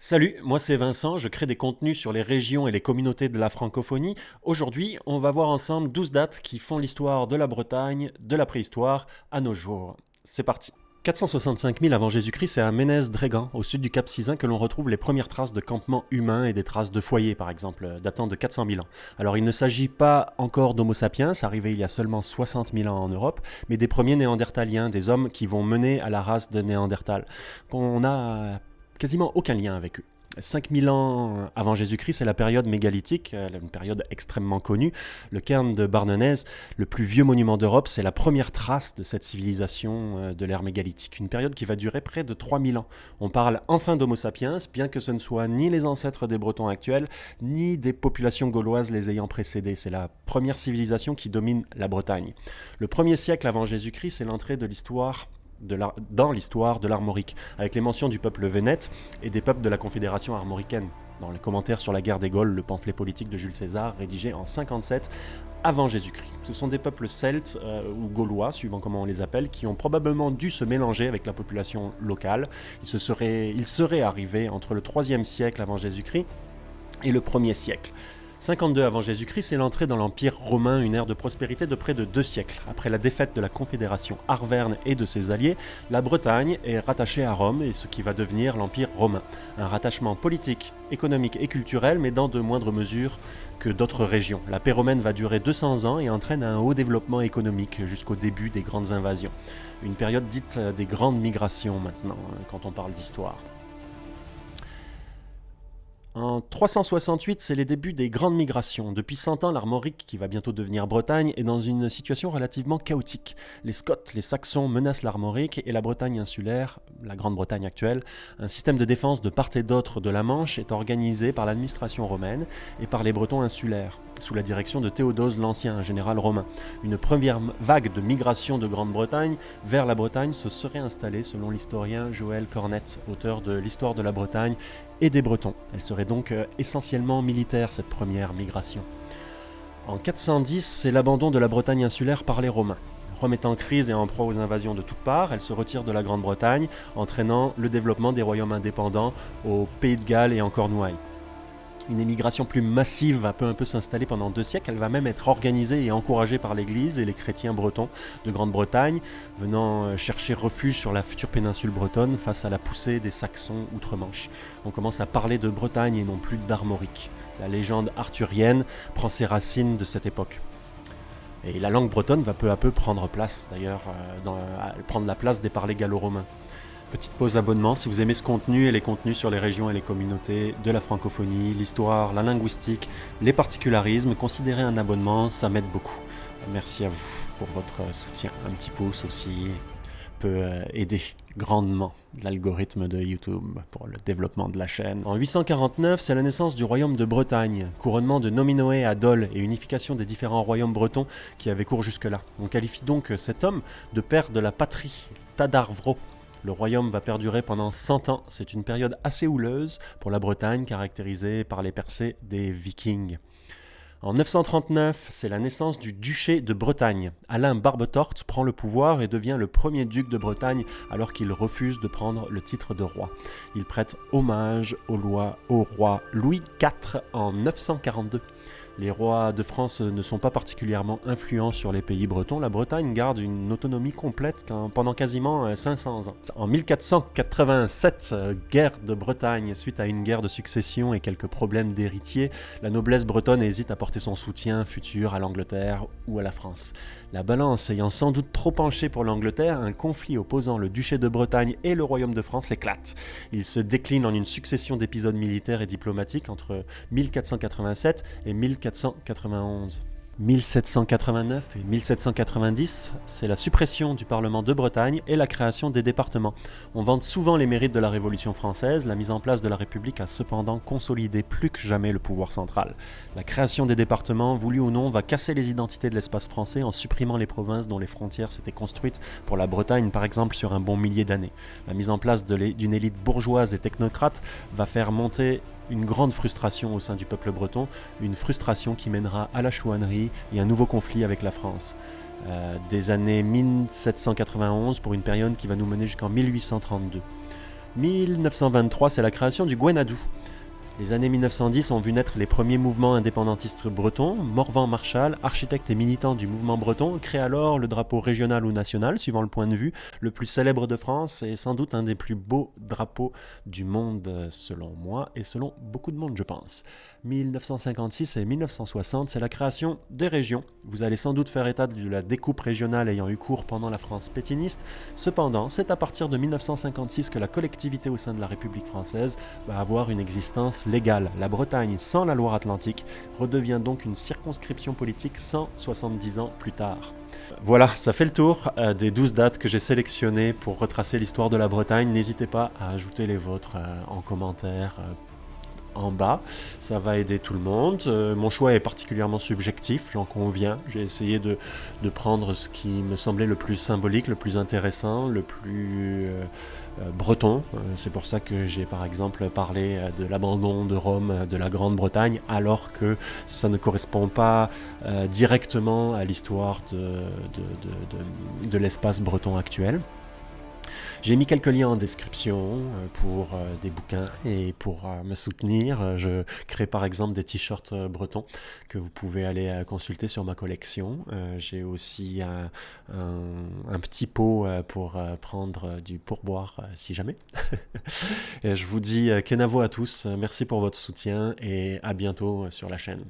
Salut, moi c'est Vincent, je crée des contenus sur les régions et les communautés de la francophonie. Aujourd'hui, on va voir ensemble 12 dates qui font l'histoire de la Bretagne, de la préhistoire à nos jours. C'est parti. 465 000 avant Jésus-Christ, c'est à Ménez-Drégan, au sud du Cap Sizun, que l'on retrouve les premières traces de campements humains et des traces de foyers, par exemple, datant de 400 000 ans. Alors, il ne s'agit pas encore d'Homo sapiens, arrivé il y a seulement 60 000 ans en Europe, mais des premiers néandertaliens, des hommes qui vont mener à la race de Néandertal, qu'on a quasiment aucun lien avec eux. 5000 ans avant Jésus-Christ, c'est la période mégalithique, une période extrêmement connue. Le cairn de Barnenez, le plus vieux monument d'Europe, c'est la première trace de cette civilisation de l'ère mégalithique. Une période qui va durer près de 3000 ans. On parle enfin d'Homo sapiens, bien que ce ne soit ni les ancêtres des Bretons actuels, ni des populations gauloises les ayant précédés. C'est la première civilisation qui domine la Bretagne. Le 1er siècle avant Jésus-Christ, c'est l'entrée de l'histoire dans l'histoire de l'armorique, avec les mentions du peuple vénète et des peuples de la Confédération armoricaine. Dans les commentaires sur la guerre des Gaules, le pamphlet politique de Jules César, rédigé en 57 avant Jésus-Christ. Ce sont des peuples celtes ou gaulois, suivant comment on les appelle, qui ont probablement dû se mélanger avec la population locale. Ils seraient arrivés entre le 3e siècle avant Jésus-Christ et le 1er siècle. 52 avant Jésus-Christ, c'est l'entrée dans l'Empire romain, une ère de prospérité de près de 2 siècles. Après la défaite de la Confédération Arverne et de ses alliés, la Bretagne est rattachée à Rome et ce qui va devenir l'Empire romain. Un rattachement politique, économique et culturel, mais dans de moindres mesures que d'autres régions. La paix romaine va durer 200 ans et entraîne un haut développement économique jusqu'au début des grandes invasions. Une période dite des grandes migrations maintenant, quand on parle d'histoire. En 368, c'est les débuts des grandes migrations. Depuis 100 ans, l'Armorique, qui va bientôt devenir Bretagne, est dans une situation relativement chaotique. Les Scots, les Saxons menacent l'Armorique et la Bretagne insulaire, la Grande-Bretagne actuelle. Un système de défense de part et d'autre de la Manche est organisé par l'administration romaine et par les Bretons insulaires, sous la direction de Théodose l'Ancien, un général romain. Une première vague de migration de Grande-Bretagne vers la Bretagne se serait installée selon l'historien Joël Cornette, auteur de l'Histoire de la Bretagne et des Bretons. Elle serait donc essentiellement militaire, cette première migration. En 410, c'est l'abandon de la Bretagne insulaire par les Romains. Rome est en crise et en proie aux invasions de toutes parts, elle se retire de la Grande-Bretagne, entraînant le développement des royaumes indépendants au Pays de Galles et en Cornouailles. Une émigration plus massive va peu à peu s'installer pendant 2 siècles. Elle va même être organisée et encouragée par l'Église et les chrétiens bretons de Grande-Bretagne, venant chercher refuge sur la future péninsule bretonne face à la poussée des Saxons outre-Manche. On commence à parler de Bretagne et non plus d'Armorique. La légende arthurienne prend ses racines de cette époque. Et la langue bretonne va peu à peu prendre place, d'ailleurs, prendre la place des parlers gallo-romains. Petite pause d'abonnement, si vous aimez ce contenu et les contenus sur les régions et les communautés de la francophonie, l'histoire, la linguistique, les particularismes, considérez un abonnement, ça m'aide beaucoup. Merci à vous pour votre soutien. Un petit pouce aussi peut aider grandement l'algorithme de YouTube pour le développement de la chaîne. En 849, c'est la naissance du royaume de Bretagne, couronnement de Nominoé à Dol et unification des différents royaumes bretons qui avaient cours jusque-là. On qualifie donc cet homme de père de la patrie, Tadarvro. Le royaume va perdurer pendant 100 ans. C'est une période assez houleuse pour la Bretagne, caractérisée par les percées des Vikings. En 939, c'est la naissance du duché de Bretagne. Alain Barbetorte prend le pouvoir et devient le premier duc de Bretagne alors qu'il refuse de prendre le titre de roi. Il prête hommage au roi Louis IV en 942. Les rois de France ne sont pas particulièrement influents sur les pays bretons. La Bretagne garde une autonomie complète pendant quasiment 500 ans. En 1487, guerre de Bretagne. Suite à une guerre de succession et quelques problèmes d'héritiers, la noblesse bretonne hésite à porter son soutien futur à l'Angleterre ou à la France. La balance ayant sans doute trop penché pour l'Angleterre, un conflit opposant le duché de Bretagne et le royaume de France éclate. Il se décline en une succession d'épisodes militaires et diplomatiques entre 1487 et 1491. 1789 et 1790, c'est la suppression du Parlement de Bretagne et la création des départements. On vante souvent les mérites de la Révolution française, la mise en place de la République a cependant consolidé plus que jamais le pouvoir central. La création des départements, voulu ou non, va casser les identités de l'espace français en supprimant les provinces dont les frontières s'étaient construites pour la Bretagne par exemple sur un bon millier d'années. La mise en place d'une élite bourgeoise et technocrate va faire monter une grande frustration au sein du peuple breton, une frustration qui mènera à la chouannerie et un nouveau conflit avec la France. Des années 1791 pour une période qui va nous mener jusqu'en 1832. 1923, c'est la création du Gwenadou. Les années 1910 ont vu naître les premiers mouvements indépendantistes bretons. Morvan Marchal, architecte et militant du mouvement breton, crée alors le drapeau régional ou national, suivant le point de vue, le plus célèbre de France et sans doute un des plus beaux drapeaux du monde, selon moi et selon beaucoup de monde, je pense. 1956 et 1960, c'est la création des régions. Vous allez sans doute faire état de la découpe régionale ayant eu cours pendant la France pétiniste. Cependant, c'est à partir de 1956 que la collectivité au sein de la République française va avoir une existence légale. La Bretagne, sans la Loire-Atlantique, redevient donc une circonscription politique 170 ans plus tard. Voilà, ça fait le tour des 12 dates que j'ai sélectionnées pour retracer l'histoire de la Bretagne. N'hésitez pas à ajouter les vôtres en commentaire en bas, ça va aider tout le monde. Mon choix est particulièrement subjectif, j'en conviens. J'ai essayé de prendre ce qui me semblait le plus symbolique, le plus intéressant, le plus breton. C'est pour ça que j'ai par exemple parlé de l'abandon de Rome de la Grande-Bretagne, alors que ça ne correspond pas directement à l'histoire de l'espace breton actuel. J'ai mis quelques liens en description pour des bouquins et pour me soutenir. Je crée par exemple des t-shirts bretons que vous pouvez aller consulter sur ma collection. J'ai aussi un petit pot pour prendre du pourboire si jamais. Et je vous dis kenavo à tous, merci pour votre soutien et à bientôt sur la chaîne.